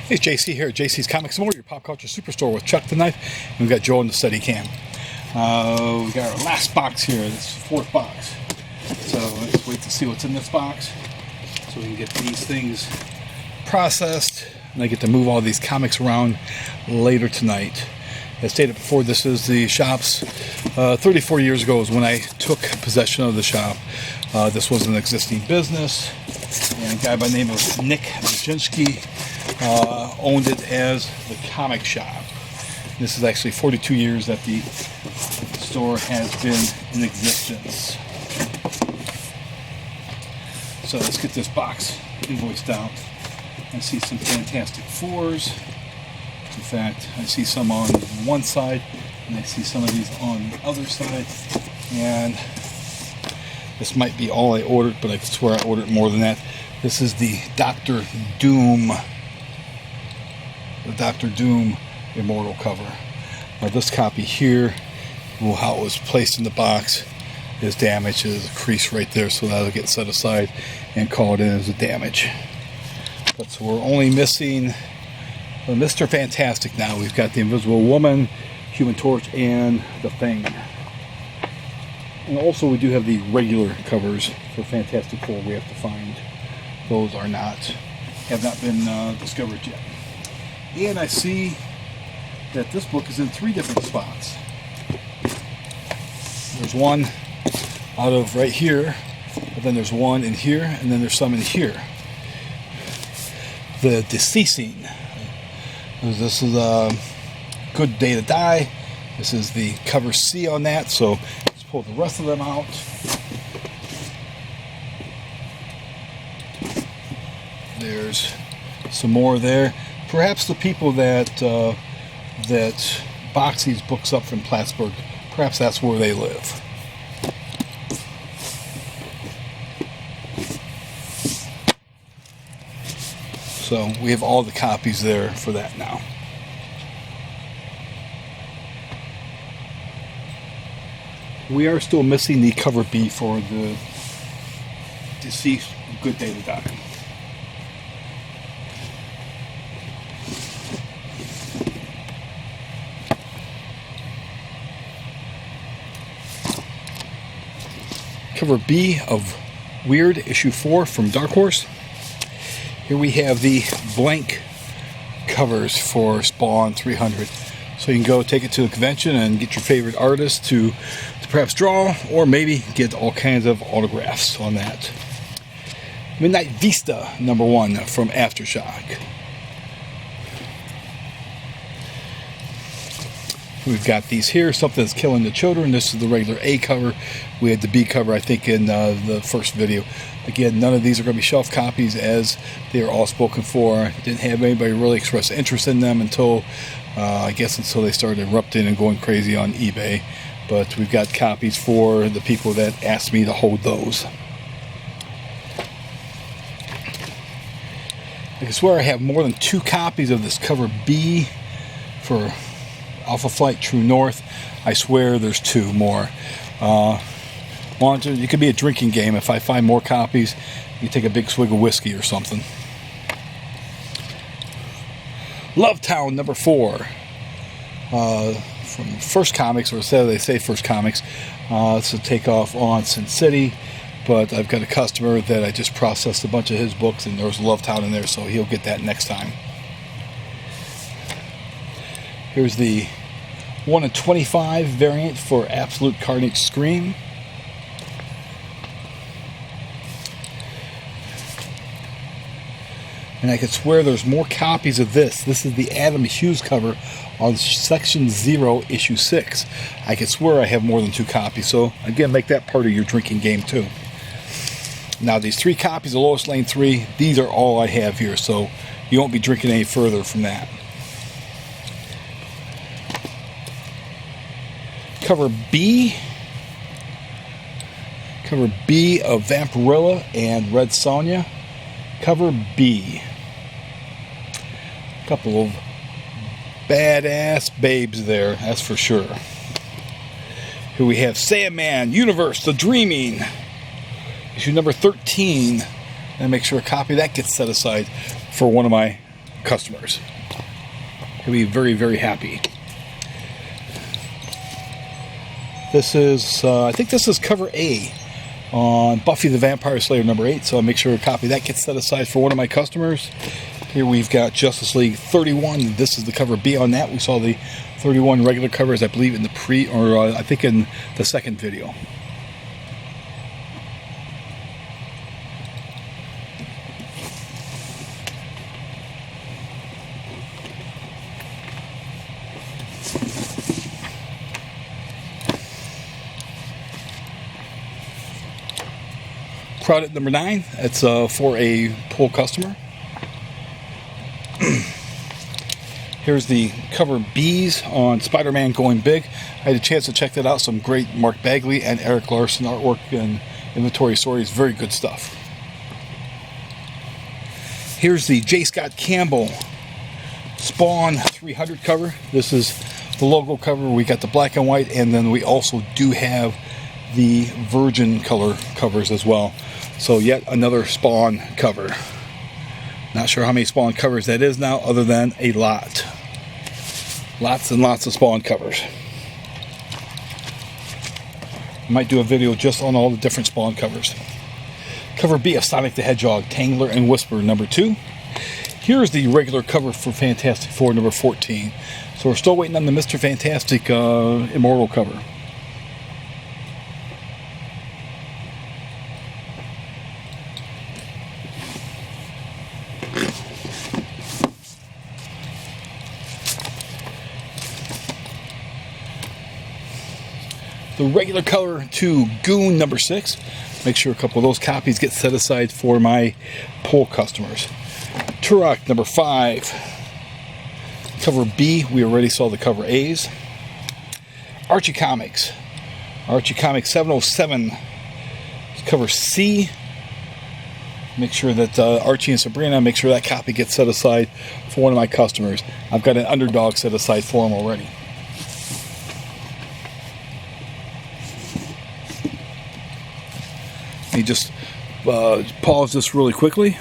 Hey, JC here at JC's Comics More, your pop culture superstore with Chuck the Knife. And we've got Joe in the steady cam. We got our last box here. This is the fourth box. So let's wait to see what's in this box so we can get these things processed. And I get to move all these comics around later tonight. As stated before, this is the shop's 34 years ago is when I took possession of the shop. This was an existing business, and a guy by the name of Nick Brzezinski owned it as the comic shop. This is actually 42 years that the store has been in existence. So let's get this box invoiced out. I see some Fantastic Fours. In fact, I see some on one side, and I see some of these on the other side. And this might be all I ordered, but I swear I ordered more than that. This is the Dr. Doom. The Dr. Doom Immortal cover. Now this copy here, how it was placed in the box, is damaged. There's a crease right there, so that'll get set aside and called in as a damage. But so we're only missing Mr. Fantastic now. We've got the Invisible Woman, Human Torch, and the Thing. And also we do have the regular covers for Fantastic Four we have to find. Those have not been discovered yet. And I see that this book is in 3 different spots. There's one out of right here, but then there's one in here, and then there's some in here. The DCeased. This is a Good Day to Die. This is the cover C on that, so let's pull the rest of them out. There's some more there. Perhaps the people that box these books up from Plattsburgh, perhaps that's where they live. So we have all the copies there for that now. We are still missing the cover B for the DCeased Good Day to Die. Cover B of Weird issue 4 from Dark Horse. Here we have the blank covers for Spawn 300. So you can go take it to a convention and get your favorite artist to perhaps draw, or maybe get all kinds of autographs on that. Midnight Vista number 1 from Aftershock. We've got these here, Something That's Killing the Children. This is the regular A cover. We had the B cover, I think, in the first video. Again, none of these are going to be shelf copies, as they are all spoken for. Didn't have anybody really express interest in them until, I guess, until they started erupting and going crazy on eBay. But we've got copies for the people that asked me to hold those. I swear I have more than 2 copies of this cover B for Alpha Flight True North. I swear there's 2 more. It could be a drinking game. If I find more copies, you take a big swig of whiskey or something. Love Town number 4 from First Comics, or so they say First Comics. It's a takeoff on Sin City, but I've got a customer that I just processed a bunch of his books, and there was Love Town in there, so he'll get that next time. Here's the 1 in 25 variant for Absolute Carnage Scream. And I could swear there's more copies of this. This is the Adam Hughes cover on Section 0, Issue 6. I could swear I have more than 2 copies. So, again, make that part of your drinking game, too. Now, these 3 copies of Lois Lane 3, these are all I have here. So, you won't be drinking any further from that. Cover B of Vampirilla and Red Sonja. Cover B. A couple of badass babes there, that's for sure. Here we have Sandman, Universe, The Dreaming. Issue number 13. And make sure a copy of that gets set aside for one of my customers. He'll be very, very happy. This is, I think this is cover A on Buffy the Vampire Slayer number 8, so I'll make sure a copy of that gets set aside for one of my customers. Here we've got Justice League 31. This is the cover B on that. We saw the 31 regular covers, I believe, in the I think in the second video. Crowd at number 9. It's for a pull customer. Here's the cover Bs on Spider-Man Going Big. I had a chance to check that out. Some great Mark Bagley and Eric Larson artwork and inventory stories. Very good stuff. Here's the J. Scott Campbell Spawn 300 cover. This is the logo cover. We got the black and white, and then we also do have the virgin color covers as well. So yet another Spawn cover. Not sure how many Spawn covers that is now, other than a lot. Lots and lots of Spawn covers. Might do a video just on all the different Spawn covers. Cover B of Sonic the Hedgehog, Tangler and Whisper number 2. Here's the regular cover for Fantastic Four number 14. So we're still waiting on the Mr. Fantastic Immortal cover. The regular cover to Goon number 6. Make sure a couple of those copies get set aside for my pull customers. Turok number 5. Cover B, we already saw the cover A's. Archie Comics. Archie Comics 707. Cover C. Make sure that Archie and Sabrina, make sure that copy gets set aside for one of my customers. I've got an Underdog set aside for them already. Let me just pause this really quickly.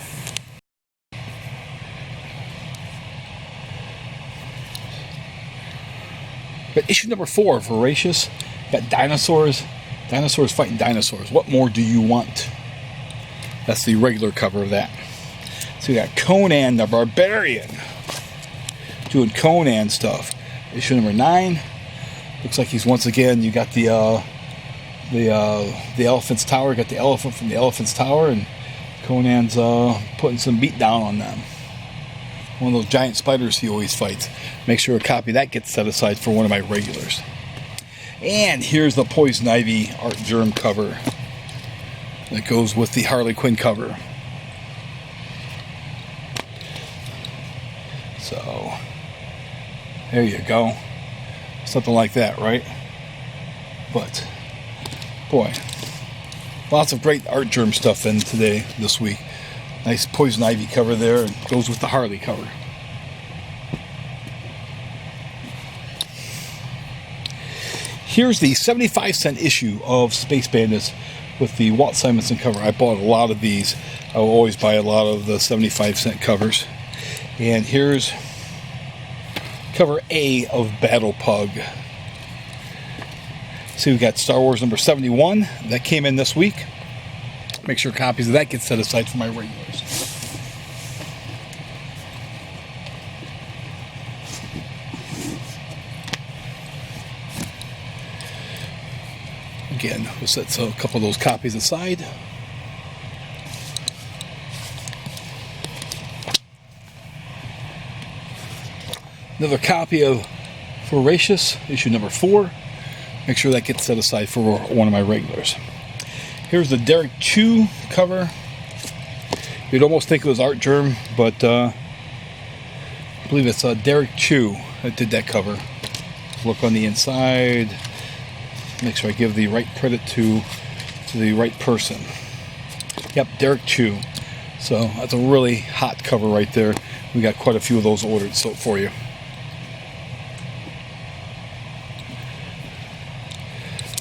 But issue number 4, Voracious. Got dinosaurs. Dinosaurs fighting dinosaurs. What more do you want? That's the regular cover of that. So we got Conan the Barbarian. Doing Conan stuff. Issue number 9. Looks like he's once again, you got the Elephant's Tower. Got the elephant from the Elephant's Tower, and Conan's putting some beat down on them. One of those giant spiders he always fights. Make sure a copy of that gets set aside for one of my regulars. And here's the Poison Ivy Art Germ cover that goes with the Harley Quinn cover. So there you go. Something like that, right? But boy, lots of great Art Germ stuff in this week. Nice Poison Ivy cover there, and goes with the Harley cover. Here's the 75-cent issue of Space Bandits with the Walt Simonson cover. I bought a lot of these. I will always buy a lot of the 75-cent covers. And here's cover A of Battle Pug. See, we got Star Wars number 71. That came in this week. Make sure copies of that get set aside for my regulars. Again, we'll set a couple of those copies aside. Another copy of Voracious, issue number 4. Make sure that gets set aside for one of my regulars. Here's the Derek Chew cover. You'd almost think it was Art Germ, but I believe it's Derek Chew that did that cover. Look on the inside. Make sure I give the right credit to the right person. Yep, Derek Chew. So that's a really hot cover right there. We got quite a few of those ordered for you.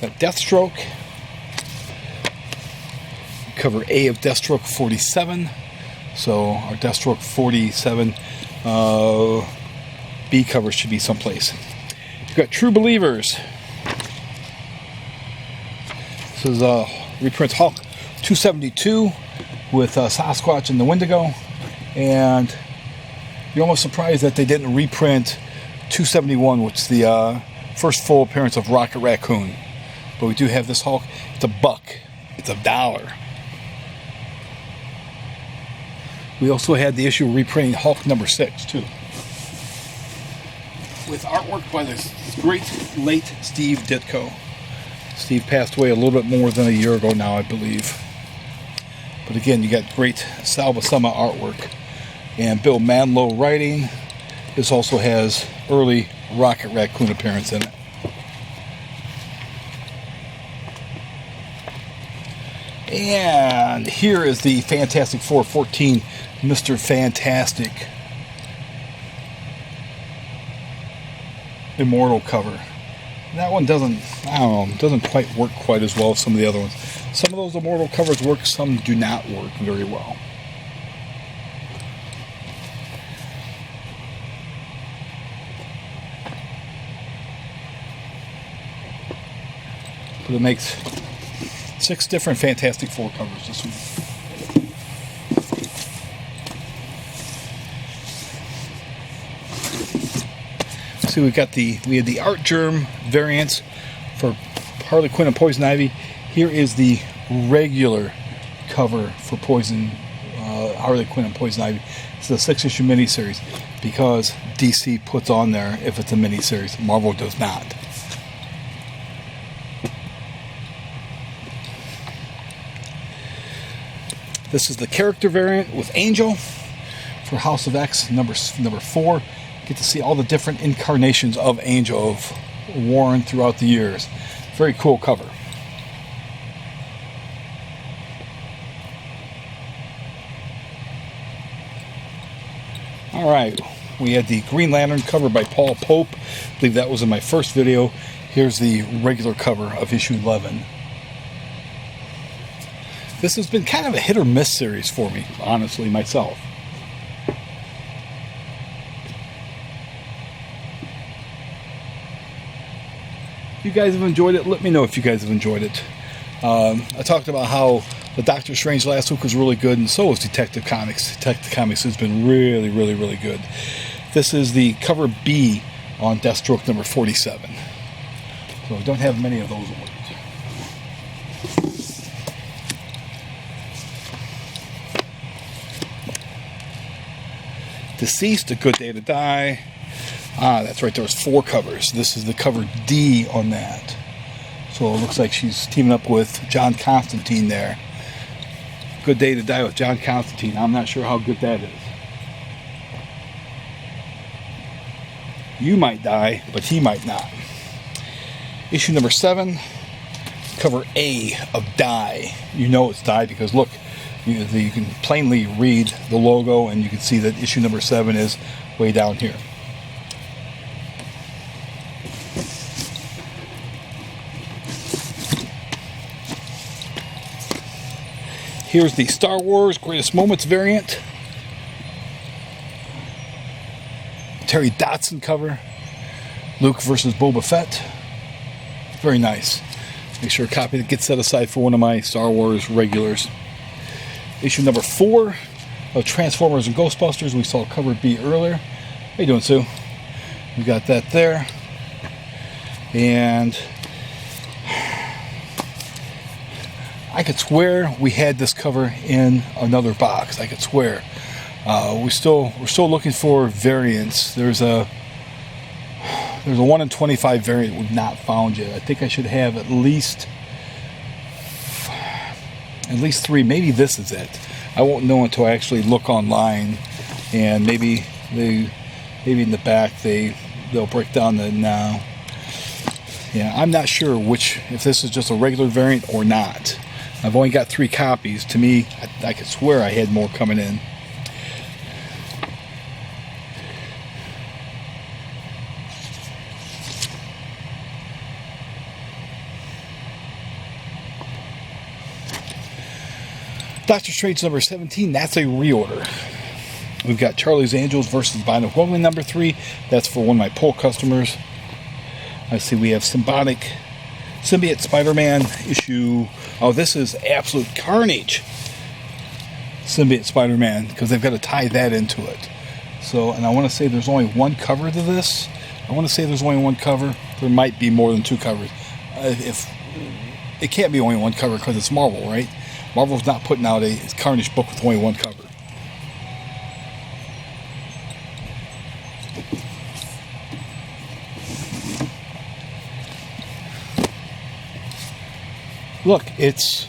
Got Deathstroke. Cover A of Deathstroke 47. So our Deathstroke 47 B cover should be someplace. You've got True Believers. This is reprints Hulk 272 with Sasquatch and the Wendigo, and you're almost surprised that they didn't reprint 271, which is the first full appearance of Rocket Raccoon. But we do have this Hulk. It's $1. It's $1. We also had the issue reprinting Hulk number 6 too, with artwork by the great late Steve Ditko. Steve passed away a little bit more than a year ago now, I believe. But again, you got great Sal Buscema artwork and Bill Manlow writing. This also has early Rocket Raccoon appearance in it. And here is the Fantastic Four 14 Mr. Fantastic Immortal cover. That one doesn't quite work quite as well as some of the other ones. Some of those Immortal covers work, some do not work very well. But it makes 6 different Fantastic Four covers this week. See, we had the Art Germ variants for Harley Quinn and Poison Ivy. Here is the regular cover for Harley Quinn and Poison Ivy. It's a 6-issue miniseries because DC puts on there if it's a miniseries. Marvel does not. This is the character variant with Angel for House of X number 4. Get to see all the different incarnations of Angel of Warren throughout the years. Very cool cover. Alright, we had the Green Lantern cover by Paul Pope. I believe that was in my first video. Here's the regular cover of issue 11. This has been kind of a hit or miss series for me, honestly, myself. If you guys have enjoyed it, let me know if you guys have enjoyed it. I talked about how the Doctor Strange last week was really good, and so was Detective Comics. Detective Comics has been really, really, really good. This is the cover B on Deathstroke number 47. So we don't have many of those awards. DCeased, A Good Day to Die. That's right, there was 4 covers. This is the cover D on that. So it looks like she's teaming up with John Constantine there. Good Day to Die with John Constantine. I'm not sure how good that is. You might die, but he might not. Issue number 7, cover A of Die. You know it's Die because look, you can plainly read the logo and you can see that issue number 7 is way down here. Here's the Star Wars Greatest Moments variant. Terry Dotson cover. Luke versus Boba Fett. Very nice. Make sure a copy that gets set aside for one of my Star Wars regulars. Issue number 4 of Transformers and Ghostbusters. We saw cover B earlier. How you doing, Sue? We got that there. And I could swear we had this cover in another box. I could swear. We're still looking for variants. There's a 1 in 25 variant we've not found yet. I think I should have at least 3. Maybe this is it. I won't know until I actually look online, and maybe in the back they'll break down the now. Yeah, I'm not sure if this is just a regular variant or not. I've only got 3 copies. To me, I could swear I had more coming in. Doctor Strange number 17, that's a reorder. We've got Charlie's Angels versus Bionic Woman number 3. That's for one of my poll customers. I see we have Symbiote Spider-Man issue. Oh, this is Absolute Carnage Symbiote Spider-Man, because they've got to tie that into it. So, and I want to say there's only one cover to this. There might be more than 2 covers. If it can't be only one cover because it's Marvel, right? Marvel's not putting out a Carnage book with only one cover. Look, it's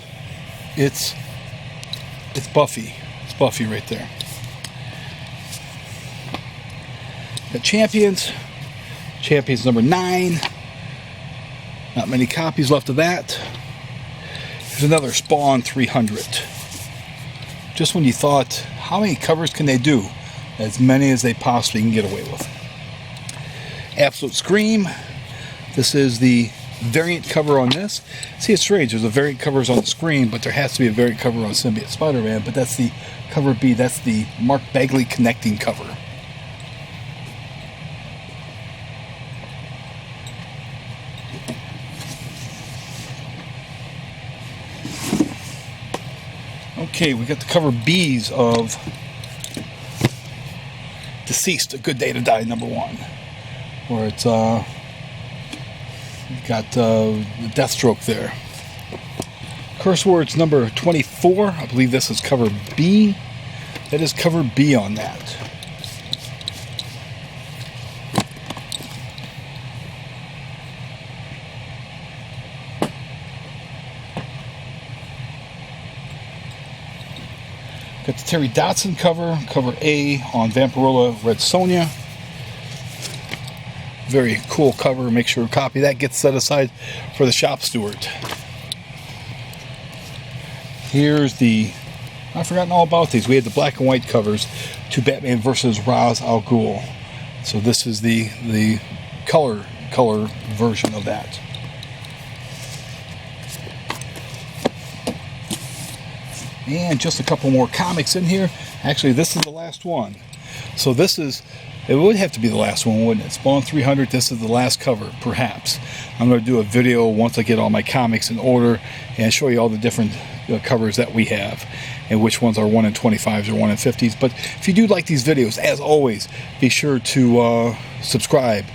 Buffy. It's Buffy right there. The Champions number 9. Not many copies left of that. There's another Spawn 300. Just when you thought, how many covers can they do? As many as they possibly can get away with. Absolute Scream. This is the variant cover on this. See, it's strange. There's a variant covers on the screen, but there has to be a variant cover on Symbiote Spider-Man. But that's the cover B. That's the Mark Bagley connecting cover. Okay, we got the cover B's of DCeased, A Good Day to Die, number 1. Where it's got the Deathstroke there. Curse Words number 24. I believe this is cover B. That is cover B on that. Got the Terry Dodson cover, cover A on Vampirilla Red Sonja. Very cool cover. Make sure to copy that. Gets set aside for the shop steward. Here's the... I've forgotten all about these. We had the black and white covers to Batman vs. Ra's al Ghul. So this is the color version of that. And just a couple more comics in here. Actually, this is the last one. So this is, it would have to be the last one, wouldn't it? Spawn 300, this is the last cover, perhaps. I'm going to do a video once I get all my comics in order and show you all the different covers that we have and which ones are 1 in 25s or 1 in 50s. But if you do like these videos, as always, be sure to subscribe,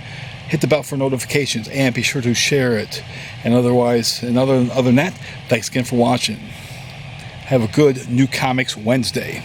hit the bell for notifications, and be sure to share it. And otherwise, other than that, thanks again for watching. Have a good New Comics Wednesday.